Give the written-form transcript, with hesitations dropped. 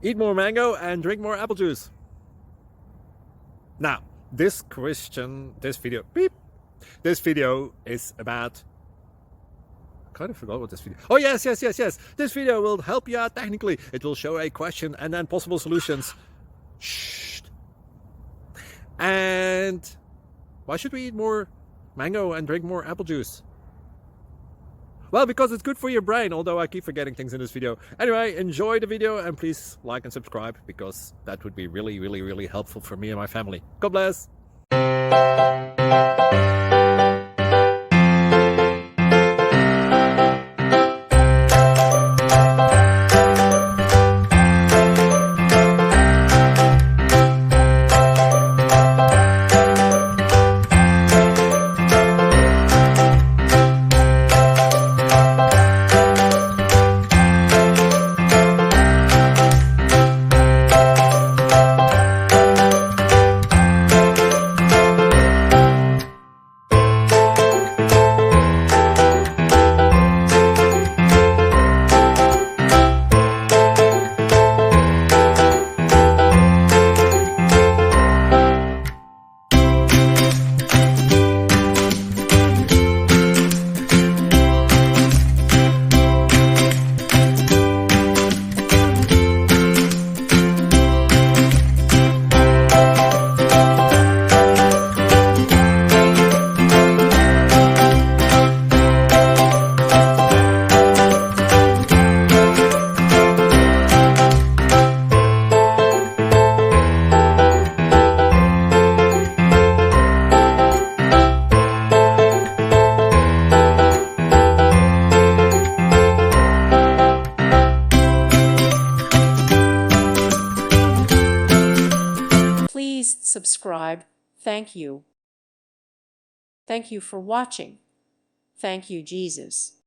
Eat more mango and drink more apple juice. Now, this video is about, I kind of forgot what this video. Oh, yes. This video will help you out technically. It will show a question and then possible solutions. Shh. And why should we eat more mango and drink more apple juice? Well, because it's good for your brain, although I keep forgetting things in this video. Anyway, enjoy the video and please like and subscribe, because that would be really helpful for me and my family. God bless! Please subscribe. Thank you. Thank you for watching. Thank you, Jesus.